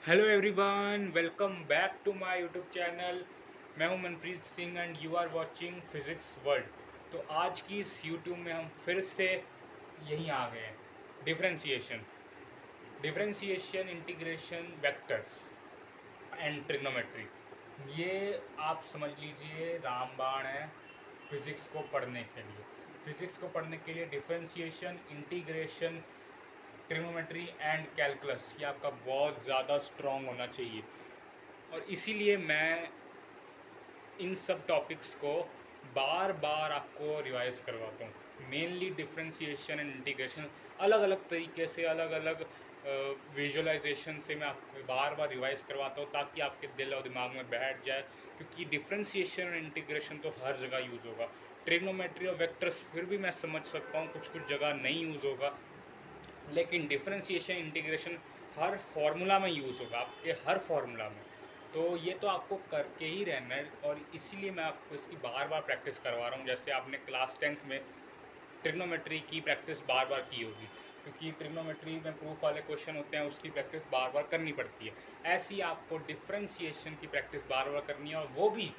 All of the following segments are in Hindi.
Hello everyone, welcome back to my YouTube channel. मैं हूं Manpreet Singh and you are watching physics world. तो आज की इस यूट्यूब में हम फिर से यहीं आ गए हैं। Differentiation, integration, vectors and trigonometry. ये आप समझ लीजिए रामबाण है फिज़िक्स को पढ़ने के लिए। फिज़िक्स को पढ़ने के लिए differentiation, integration, trigonometry and calculus ये आपका बहुत ज़्यादा स्ट्रॉन्ग होना चाहिए। और इसीलिए मैं इन सब टॉपिक्स को बार बार आपको रिवाइज करवाता हूँ। मेनली डिफरेंशिएशन एंड इंटीग्रेशन अलग अलग तरीके से, अलग अलग विजुअलाइजेशन से मैं आपको बार बार रिवाइज करवाता हूँ ताकि आपके दिल और दिमाग में बैठ जाए। क्योंकि डिफरेंशिएशन और इंटीग्रेशन तो हर जगह यूज़ होगा। ट्रिग्नोमेट्री और वेक्टर्स फिर भी मैं समझ सकता हूँ, कुछ कुछ जगह नहीं यूज़ होगा, लेकिन डिफरेंशिएशन इंटीग्रेशन हर फार्मूला में यूज़ होगा, आपके हर फार्मूला में। तो ये तो आपको करके ही रहना है और इसीलिए मैं आपको इसकी बार बार प्रैक्टिस करवा रहा हूँ। जैसे आपने क्लास 10th में ट्रिग्नोमेट्री की प्रैक्टिस बार बार की होगी, क्योंकि ट्रिग्नोमेट्री में प्रूफ वाले क्वेश्चन होते हैं, उसकी प्रैक्टिस बार बार करनी पड़ती है। ऐसी आपको डिफरेंशिएशन की प्रैक्टिस बार बार करनी है, और वो भी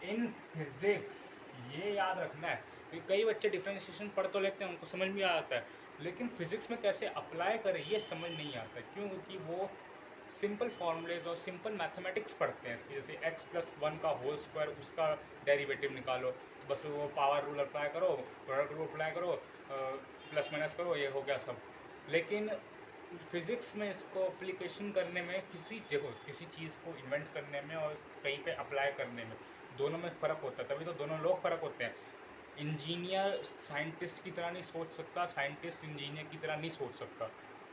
इन फिजिक्स। ये याद रखना है, क्योंकि कई बच्चे डिफरेंशिएशन पढ़ तो लेते हैं, उनको समझ भी आता है, लेकिन फिजिक्स में कैसे अप्लाई करें ये समझ नहीं आता। क्यों? क्योंकि वो सिंपल फार्मूलेज और सिंपल मैथमेटिक्स पढ़ते हैं इसकी। जैसे x+1 का होल स्क्वायर, उसका डेरिवेटिव निकालो, तो बस वो पावर रूल अप्लाई करो, प्रोडक्ट रूल अप्लाई करो, प्लस माइनस करो, ये हो गया सब। लेकिन फिज़िक्स में इसको अप्लीकेशन करने में, किसी जगह किसी चीज़ को इन्वेंट करने में और कहीं पे अप्लाई करने में, दोनों में फ़र्क होता है। तभी तो दोनों लोग फ़र्क होते हैं। इंजीनियर साइंटिस्ट की तरह नहीं सोच सकता, साइंटिस्ट इंजीनियर की तरह नहीं सोच सकता,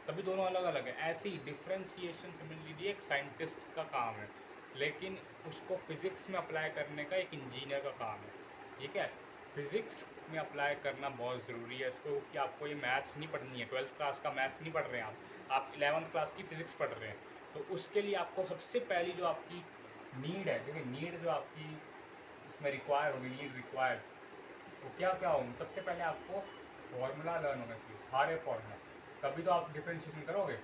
तभी दोनों अलग अलग है। ऐसे ही डिफरेंशिएशन समझ लीजिए एक साइंटिस्ट का काम है, लेकिन उसको फिज़िक्स में अप्लाई करने का एक इंजीनियर का काम है। ठीक है, फिज़िक्स में अप्लाई करना बहुत ज़रूरी है इसको, कि आपको ये मैथ्स नहीं पढ़नी है, 12th क्लास का मैथ्स नहीं पढ़ रहे हैं आप 11th क्लास की फ़िज़िक्स पढ़ रहे हैं। तो उसके लिए आपको सबसे पहली जो आपकी नीड है, देखिए नीड जो आपकी इसमें रिक्वायर होगी, नीड रिक्वायर्स, तो क्या क्या होंगे? सबसे पहले आपको फॉर्मूला लर्न होना चाहिए, सारे फॉर्मूला, तभी तो आप डिफरेंशिएशन करोगे।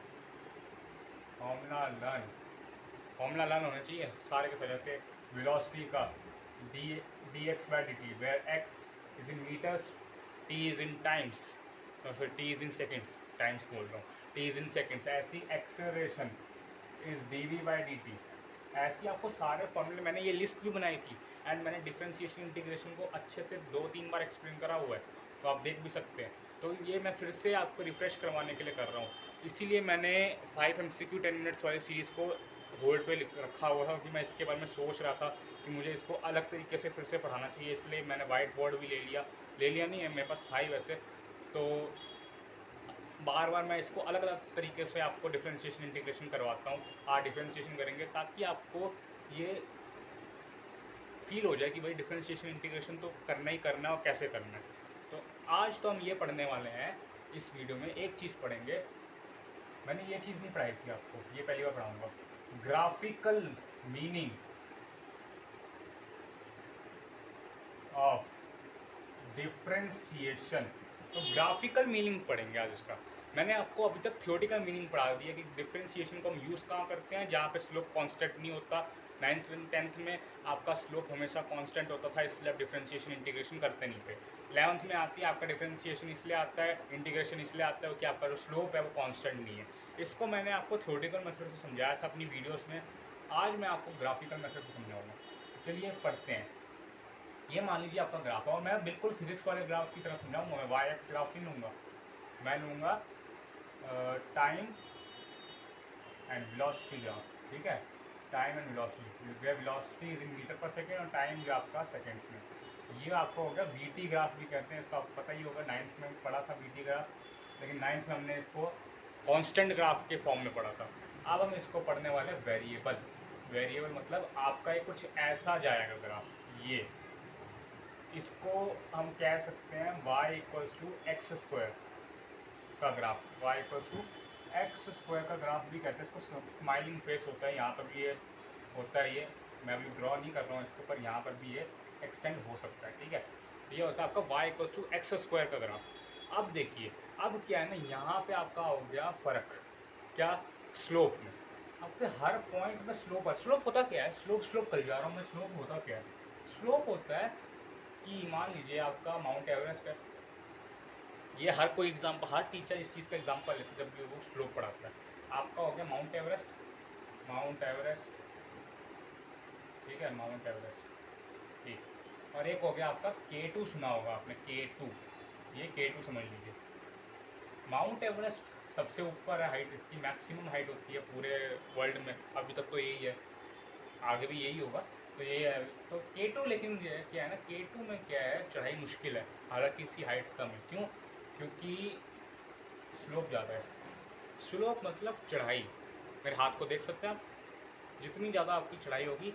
फॉर्मूला लर्न होना चाहिए सारे के सारे। जैसे वेलोसिटी का dx/dt, where x is in meters, t is in times, तो फिर t is in seconds, times बोल रहा हूँ, t इज इन सेकेंड्स। ऐसी एक्सेलरेशन इज dv/dt। ऐसी आपको सारे फॉर्मूले, मैंने ये लिस्ट भी बनाई थी, एंड मैंने डिफरेंशिएशन इंटीग्रेशन को अच्छे से 2-3 बार एक्सप्लेन करा हुआ है, तो आप देख भी सकते हैं। तो ये मैं फिर से आपको रिफ़्रेश करवाने के लिए कर रहा हूँ। इसीलिए मैंने 5 MCQ 10 मिनट्स वाली सीरीज़ को होल्ड पे रखा हुआ था, क्योंकि मैं इसके बारे में सोच रहा था कि मुझे इसको अलग तरीके से फिर से पढ़ाना चाहिए। इसलिए मैंने वाइट बोर्ड भी ले लिया नहीं है, मेरे पास था ही वैसे। तो बार बार मैं इसको अलग अलग तरीके से आपको डिफरेंशिएशन इंटीग्रेशन करवाता हूँ। आज डिफरेंशिएशन करेंगे ताकि आपको ये फील हो जाए कि भाई डिफरेंशिएशन इंटीग्रेशन तो करना ही करना है, और कैसे करना है। तो आज तो हम ये पढ़ने वाले हैं, इस वीडियो में एक चीज़ पढ़ेंगे। मैंने ये चीज़ नहीं पढ़ाई थी आपको, ये पहली बार पढ़ाऊँगा। Graphical meaning of differentiation. तो ग्राफिकल मीनिंग पढ़ेंगे आज इसका। मैंने आपको अभी तक थ्योरेटिकल मीनिंग पढ़ा दिया कि डिफरेंशिएशन को हम यूज़ कहाँ करते हैं, जहाँ पे स्लोप कांस्टेंट नहीं होता। 9th 10th में आपका स्लोप हमेशा कांस्टेंट होता था, इसलिए आप डिफरेंशिएशन इंटीग्रेशन करते नहीं थे। 11th में आती है आपका डिफरेंशिएशन इसलिए आता है, इंटीग्रेशन इसलिए आता है कि आपका जो स्लोप है वो कांस्टेंट नहीं है। इसको मैंने आपको थ्योरेटिकल मेथड से समझाया था अपनी वीडियोज़ में। आज मैं आपको ग्राफिकल मेथड से समझाऊँगा। चलिए पढ़ते हैं। ये मान लीजिए आपका ग्राफ है, और मैं बिल्कुल फिजिक्स वाले ग्राफ की तरह समझाऊंगा। मैं वाई एक्स ग्राफ नहीं लूँगा, मैं लूँगा टाइम एंड वेलोसिटी ग्राफ। ठीक है, time and velocity, where velocity is in meter per second और टाइम जो आपका सेकेंड्स में। ये आपको हो गया वीटी ग्राफ भी कहते हैं इसको, आपको पता ही होगा, 9th में पढ़ा था वीटी ग्राफ, लेकिन 9th में हमने इसको कांस्टेंट ग्राफ के फॉर्म में पढ़ा था। अब हम इसको पढ़ने वाले वेरिएबल। वेरिएबल मतलब आपका ये कुछ ऐसा जाएगा ग्राफ। ये इसको हम कह सकते हैं y=x² का ग्राफ। y=x² का ग्राफ भी कहते हैं इसको। स्माइलिंग फेस होता है, यहाँ पर भी ये होता है। ये मैं अभी ड्रॉ नहीं कर रहा हूँ इसको, पर यहाँ पर भी ये एक्सटेंड हो सकता है। ठीक है, तो ये होता है आपका y=x² का ग्राफ। अब देखिए, अब क्या है ना, यहाँ पे आपका हो गया फ़र्क, क्या? स्लोप में। आपके हर पॉइंट में स्लोप है। स्लोप होता क्या है, स्लोप कर जा रहा हूँ मैं, स्लोप होता क्या है? स्लोप होता है कि मान लीजिए आपका माउंट एवरेस्ट है, ये हर कोई एग्जाम्पल, हर टीचर इस चीज़ का एग्जाम्पल लेते हैं जब भी वो स्लोप पढ़ाता है। आपका हो गया माउंट एवरेस्ट, माउंट एवरेस्ट, ठीक है, माउंट एवरेस्ट, ठीक। और एक हो गया आपका K2, सुना होगा आपने K2, ये K2 समझ लीजिए। माउंट एवरेस्ट सबसे ऊपर है, हाइट इसकी मैक्सिमम हाइट होती है पूरे वर्ल्ड में, अभी तक तो यही है, आगे भी यही होगा, तो ये है। तो K2, लेकिन ये क्या है ना, K2 में क्या है, चढ़ाई मुश्किल है, हालांकि इसकी हाइट कम है। क्यों? क्योंकि स्लोप ज़्यादा है। स्लोप मतलब चढ़ाई, मेरे हाथ को देख सकते हैं आप, जितनी ज़्यादा आपकी चढ़ाई होगी,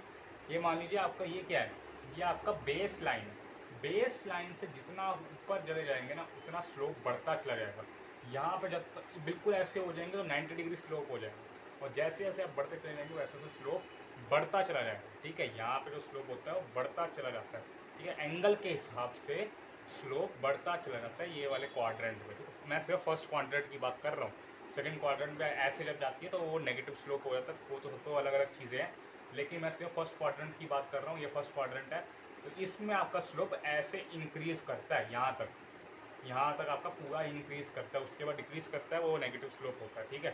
ये मान लीजिए आपका ये क्या है, ये आपका बेस लाइन है, बेस लाइन से जितना ऊपर चले जाएंगे ना उतना स्लोप बढ़ता चला जाएगा। यहाँ पे जब बिल्कुल ऐसे हो जाएंगे तो 90 डिग्री स्लोप हो जाएगा, और जैसे जैसे आप बढ़ते चले जाएंगे वैसे वैसे स्लोप बढ़ता चला जाएगा, ठीक है। यहाँ पे जो स्लोप होता है वो बढ़ता चला जाता है, ठीक है, एंगल के हिसाब से स्लोप बढ़ता चला जाता है ये वाले क्वाड्रेंट में। तो मैं सिर्फ फर्स्ट क्वाड्रेंट की बात कर रहा हूँ, सेकंड क्वाड्रेंट में ऐसे जब जाती है तो वो नेगेटिव स्लोप हो जाता है, वो तो अलग अलग चीज़ें हैं, लेकिन मैं सिर्फ फर्स्ट क्वाड्रेंट की बात कर रहा हूँ, ये फर्स्ट क्वाड्रेंट है। तो इसमें आपका स्लोप ऐसे इंक्रीज़ करता है, यहाँ तक आपका पूरा इंक्रीज़ करता है, उसके बाद डिक्रीज़ करता है, वो नेगेटिव स्लोप होता है, ठीक है।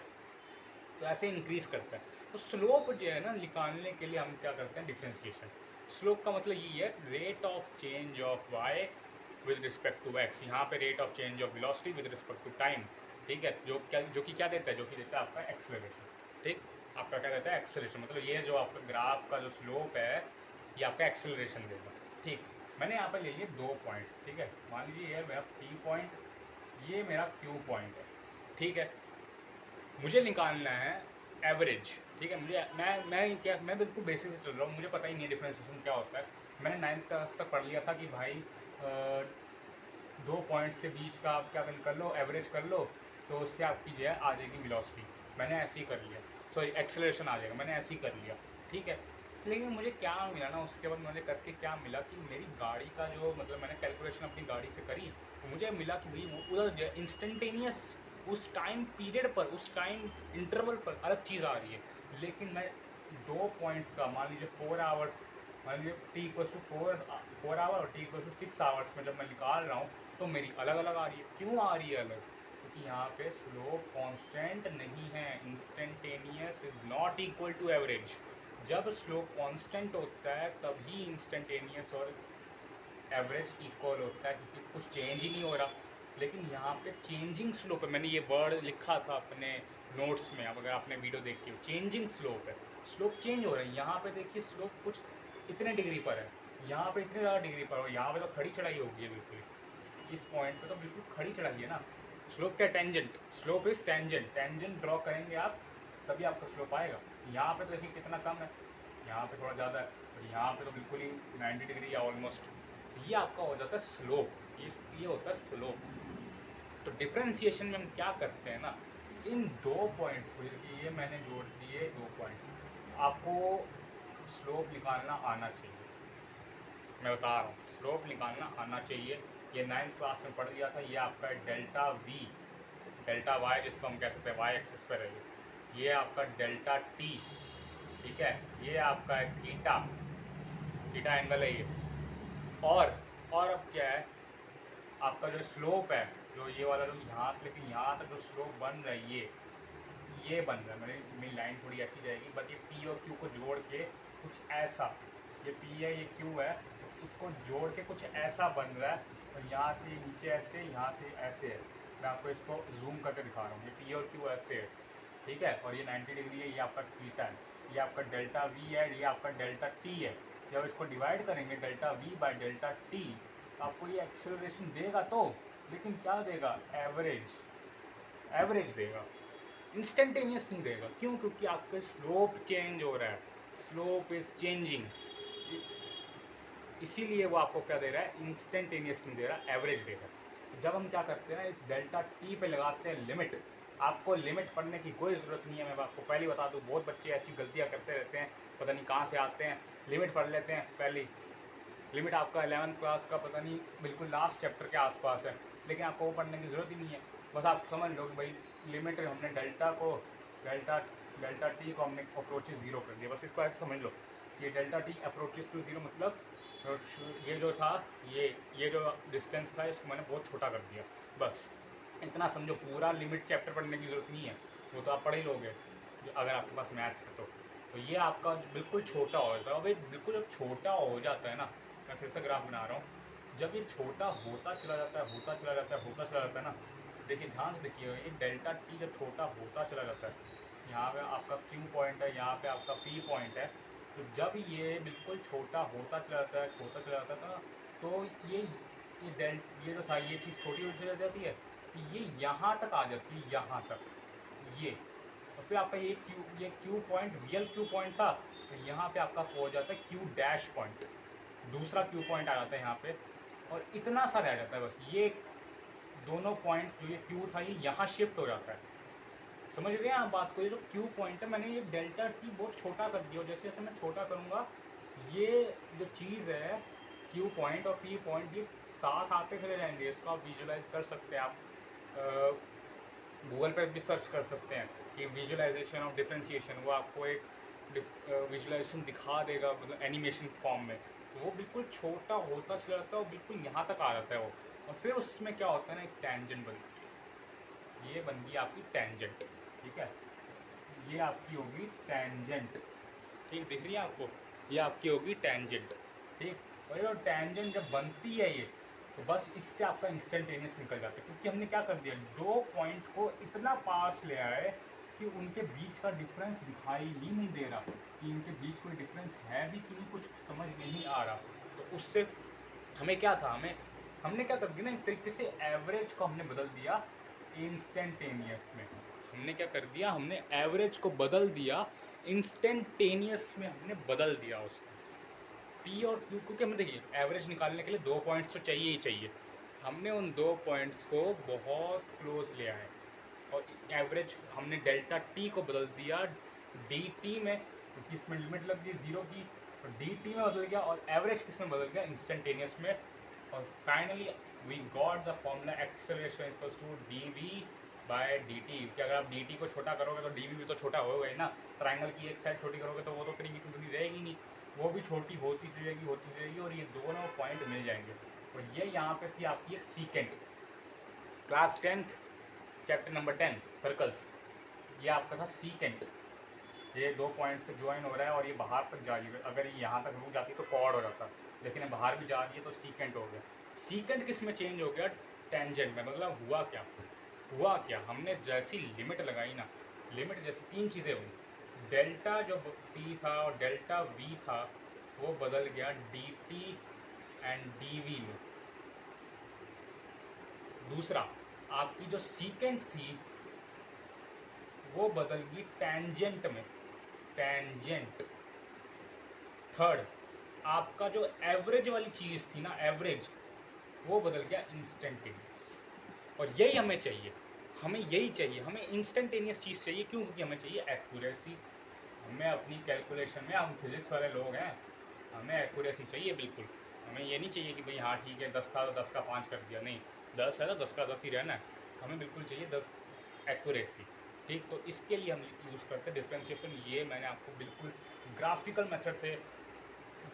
तो ऐसे इंक्रीज़ करता है। तो स्लोप जो है ना, निकालने के लिए हम क्या करते हैं, डिफ्रेंशिएशन। स्लोप का मतलब ये है rate of change of Y with respect to X. यहाँ पे rate of change of velocity with respect to time, ठीक है, जो कि क्या देता है, जो कि देता है आपका एक्सेलरेशन, ठीक। आपका क्या देता है, एक्सेलरेशन, मतलब ये जो आपका ग्राफ का जो स्लोप है ये आपका एक्सेलरेशन देगा, ठीक। मैंने यहाँ पर ले लिए 2 पॉइंट्स, ठीक है, मान लीजिए ये मेरा P पॉइंट, ये मेरा Q पॉइंट है, ठीक है। मुझे निकालना है एवरेज, ठीक है। मैं बिल्कुल बेसिक से चल रहा हूँ, मुझे पता ही नहीं है डिफ्रेंशिएशन क्या होता है। मैंने 9th क्लास तक पढ़ लिया था कि भाई 2 पॉइंट्स के बीच का आप क्या कर लो, एवरेज कर लो, तो उससे आपकी जो है आ जाएगी वेलोसिटी। मैंने ऐसे ही कर लिया, सॉरी एक्सेलरेशन आ जाएगा, मैंने ऐसे ही कर लिया, ठीक है। लेकिन मुझे क्या मिला ना, उसके बाद मैंने करके क्या मिला कि मेरी गाड़ी का जो, मतलब मैंने कैलकुलेशन अपनी गाड़ी से करी, तो मुझे मिला कि भाई वो उधर इंस्टेंटेनियस उस टाइम पीरियड पर, उस टाइम इंटरवल पर अलग चीज़ आ रही है। लेकिन मैं 2 पॉइंट्स का, मान लीजिए 4 आवर्स, मान लीजिए T=4 आवर और T=6 आवर्स में जब मैं निकाल रहा हूँ तो मेरी अलग अलग आ रही है। क्यों आ रही है अलग? क्योंकि यहाँ पे स्लोप कांस्टेंट नहीं है, instantaneous is not equal to average. जब स्लोप कांस्टेंट होता है तभी इंस्टेंटेनियस और एवरेज इक्वल होता है, क्योंकि कुछ चेंज ही नहीं हो रहा। लेकिन यहाँ पे चेंजिंग स्लोप है, मैंने ये वर्ड लिखा था अपने नोट्स में, अब अगर आपने वीडियो देखी हो, चेंजिंग स्लोप है, स्लोप चेंज हो रहा है। यहाँ पे देखिए स्लोप कुछ इतने डिग्री पर है, यहाँ पे इतने ज़्यादा डिग्री पर, और यहाँ पे तो खड़ी चढ़ाई होगी है बिल्कुल, इस पॉइंट पे तो बिल्कुल खड़ी चढ़ाई है ना। स्लोप क्या, tangent, slope is tangent, tangent draw करेंगे आप तभी आपका स्लोप आएगा। यहाँ पे तो देखिए कितना कम है, यहाँ पे थोड़ा ज़्यादा है, और यहाँ पे तो बिल्कुल ही 90 डिग्री या ऑलमोस्ट, ये आपका हो जाता है स्लोप, ये होता है स्लोप। तो डिफ्रेंशिएशन में हम क्या करते हैं ना, इन 2 पॉइंट्स को, ये मैंने जोड़ दिए 2 पॉइंट्स, आपको स्लोप निकालना आना चाहिए, मैं बता रहा हूँ, स्लोप निकालना आना चाहिए। ये 9th क्लास में पढ़ लिया था, ये आपका डेल्टा वी, डेल्टा वाई जिसको हम कह सकते हैं वाई एक्सिस पर है, ये आपका डेल्टा टी, ठीक है, ये आपका है थीटा, थीटा एंगल है ये। और अब क्या है, आपका जो स्लोप है, जो ये वाला, जो यहाँ से लेकर यहाँ तक जो स्लोप बन रहा है, ये बन रहा है, मेरी लाइन थोड़ी ऐसी जाएगी, बट ये पी और क्यू को जोड़ के कुछ ऐसा, ये पी है ये क्यू है, तो इसको जोड़ के कुछ ऐसा बन रहा है, और यहाँ से नीचे ऐसे, यहाँ से ऐसे है। मैं आपको इसको जूम करके दिखा रहा हूँ, ये पी और क्यू ऐसे है, ठीक है, और ये 90 डिग्री है, ये आपका थीटा है, ये आपका डेल्टा वी है, ये आपका डेल्टा टी है। जब इसको डिवाइड करेंगे delta we by delta T, तो आपको ये एक्सेलरेशन देगा, तो लेकिन क्या देगा, एवरेज देगा, इंस्टेंटेनियस नहीं देगा। क्यों? क्योंकि आपका स्लोप चेंज हो रहा है, स्लोप इज चेंजिंग, इसीलिए वो आपको क्या दे रहा है, इंस्टेंटेनियस नहीं दे रहा, एवरेज दे रहा है। जब हम क्या करते हैं ना, इस डेल्टा टी पे लगाते हैं लिमिट, आपको लिमिट पढ़ने की कोई ज़रूरत नहीं है, मैं आपको पहले बता दूँ, बहुत बच्चे ऐसी गलतियाँ करते रहते हैं, पता नहीं कहाँ से आते हैं, लिमिट पढ़ लेते हैं पहली, लिमिट आपका 11th क्लास का पता नहीं बिल्कुल लास्ट चैप्टर के आसपास है, लेकिन आपको वो पढ़ने की ज़रूरत ही नहीं है। बस आप समझ लो कि भाई लिमिट, हमने डेल्टा डेल्टा टी को हमने अप्रोचेज ज़ीरो कर दिया, बस इसको ऐसे समझ लो। ये delta T approaches to zero मतलब ये जो था ये जो डिस्टेंस था इसको मैंने बहुत छोटा कर दिया, बस इतना समझो। पूरा लिमिट चैप्टर पढ़ने की ज़रूरत नहीं है, वो तो आप पढ़ ही लोगे अगर आपके पास मैथ्स है तो ये आपका बिल्कुल छोटा हो जाता है। और बिल्कुल जब छोटा हो जाता है ना, मैं फिर से ग्राफ बना रहा हूँ, जब ये छोटा होता चला जाता है होता चला जाता है होता चला जाता है ना, देखिए ध्यान से देखिए, ये डेल्टा टी जब छोटा होता चला जाता है, यहाँ पे आपका क्यू पॉइंट है, यहाँ पे आपका पी पॉइंट है, तो जब ये बिल्कुल छोटा होता चला जाता है होता चला जाता था ना, तो ये जो था ये चीज़ छोटी होती चली जाती है, तो ये यहाँ तक आ जाती है, यहाँ तक ये। और फिर आपका ये Q point real Q point था, तो यहाँ पे आपका हो जाता है क्यू डैश पॉइंट, दूसरा क्यू पॉइंट आ जाता है यहाँ पे, और इतना सा रह जाता है बस। ये दोनों पॉइंट्स जो ये क्यू था ये यहाँ शिफ्ट हो जाता है। समझ रहे हैं आप बात को? ये जो क्यू पॉइंट है मैंने ये डेल्टा टी बहुत छोटा कर दिया, और जैसे जैसे मैं छोटा करूँगा ये जो चीज़ है क्यू पॉइंट और पी पॉइंट ये साथ आते चले जाएंगे। इसको आप विजुलाइज कर सकते हैं, आप गूगल पर भी सर्च कर सकते हैं कि विजुलाइजेशन ऑफ डिफ्रेंशिएशन, वो आपको एक विजुलाइजेशन दिखा देगा, मतलब एनिमेशन फॉर्म में। तो वो बिल्कुल छोटा होता चला जाता है और बिल्कुल यहाँ तक आ जाता है वो, और फिर उसमें क्या होता है ना, एक टेंजेंट बनती है। ये बन गई आपकी टेंजेंट, ठीक है, ये आपकी होगी टेंजेंट, ठीक दिख रही है आपको, ये आपकी होगी टेंजेंट, ठीक। और ये टेंजेंट जब बनती है ये, तो बस इससे आपका इंस्टेंटेनियस निकल जाता है, क्योंकि हमने क्या कर दिया, दो पॉइंट को इतना पास ले आए कि उनके बीच का डिफरेंस दिखाई ही नहीं दे रहा कि इनके बीच कोई डिफरेंस है भी कि नहीं, कुछ समझ नहीं आ रहा। तो उससे हमें क्या था, हमने क्या कर दिया ना, एक तरीके से एवरेज को हमने बदल दिया इंस्टेंटेनियस में। हमने क्या कर दिया, हमने एवरेज को बदल दिया इंस्टेंटेनियस में, हमने बदल दिया उसको पी और क्यू, क्योंकि हमें देखिए एवरेज निकालने के लिए 2 पॉइंट्स तो चाहिए ही चाहिए। हमने उन 2 पॉइंट्स को बहुत क्लोज ले आए, और एवरेज हमने डेल्टा टी को बदल दिया डी टी में, क्योंकि इसमें लिमिट लग गई 0 की, तो डी टी में बदल गया, और एवरेज किस में बदल गया, इंस्टेंटेनियस में। और finally we got the formula acceleration equals to D V by D T. कि अगर आप डी टी को छोटा करोगे तो डी वी भी तो छोटा होगा ही ना। ट्राइंगल की एक साइड छोटी करोगे तो वो तो कहीं की कहीं रहेगी नहीं, वो भी छोटी होती जाएगी, और ये दोनों पॉइंट मिल जाएंगे। और ये यहाँ पे थी आपकी एक secant, class 10th chapter number 10 circles, ये आपका था सीकेंट। ये 2 पॉइंट से ज्वाइन हो रहा है और ये बाहर तक जा रही है, अगर ये यहाँ तक रुक जाती तो कॉर्ड हो जाता, लेकिन ये बाहर भी जा रही है तो सीकेंट हो गया। सीकेंट किस में चेंज हो गया, टेंजेंट में। मतलब हुआ क्या, हमने जैसी लिमिट लगाई ना, लिमिट जैसी 3 चीज़ें हुई, डेल्टा जो टी था और डेल्टा वी था वो बदल गया D T and D V में। दूसरा, आपकी जो सीकेंट थी वो बदल गई टेंजेंट में, टेंजेंट। थर्ड, आपका जो एवरेज वाली चीज़ थी ना, एवरेज, वो बदल गया इंस्टेंटेनियस। और यही हमें चाहिए, हमें इंस्टेंटेनियस चीज़ चाहिए। क्यों? क्योंकि हमें चाहिए एक्यूरेसी। हमें अपनी कैलकुलेशन में, हम फिज़िक्स वाले लोग हैं, हमें एक्यूरेसी चाहिए बिल्कुल। हमें ये नहीं चाहिए कि भाई हाँ ठीक है 10 था तो 10 का 5 कर दिया, नहीं, 10 है तो 10 का 10 ही रहना है। हमें बिल्कुल चाहिए 10 एक्यूरेसी, ठीक। तो इसके लिए हम यूज़ करते हैं डिफ्रेंशिएशन। ये मैंने आपको बिल्कुल ग्राफिकल मेथड से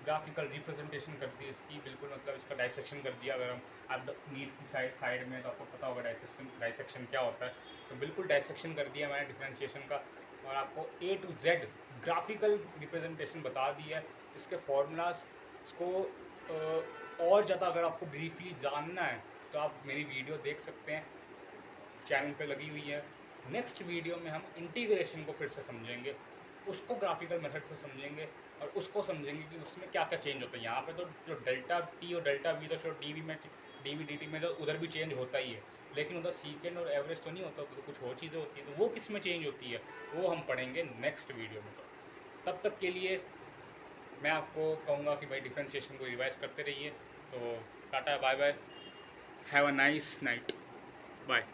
ग्राफिकल रिप्रेजेंटेशन कर दी इसकी, बिल्कुल मतलब इसका डाइसेक्शन कर दिया। अगर हम आप नीट की साइड में तो आपको पता होगा डाइसेक्शन क्या होता है, तो बिल्कुल डाइसेक्शन कर दिया मैंने डिफ्रेंशिएशन का, और आपको A to Z graphical representation बता दी है। इसके फॉर्मूलाज इसको और ज़्यादा अगर आपको ब्रीफली जानना है तो आप मेरी वीडियो देख सकते हैं, चैनल पे लगी हुई है। नेक्स्ट वीडियो में हम इंटीग्रेशन को फिर से समझेंगे, उसको ग्राफिकल मेथड से समझेंगे, और उसको समझेंगे कि उसमें क्या क्या चेंज होता है। यहाँ पे तो जो डेल्टा टी और डेल्टा वी तो डी वी में डी वी डी टी में तो उधर भी चेंज होता ही है, लेकिन उधर सीकेंड और एवरेज तो नहीं होता, तो कुछ और चीज़ें होती है, तो वो किस में चेंज होती है वो हम पढ़ेंगे नेक्स्ट वीडियो में। तो तब तक के लिए मैं आपको कहूँगा कि भाई डिफ्रेंशिएशन को रिवाइज करते रहिए। तो tata, bye bye, have a nice night, bye.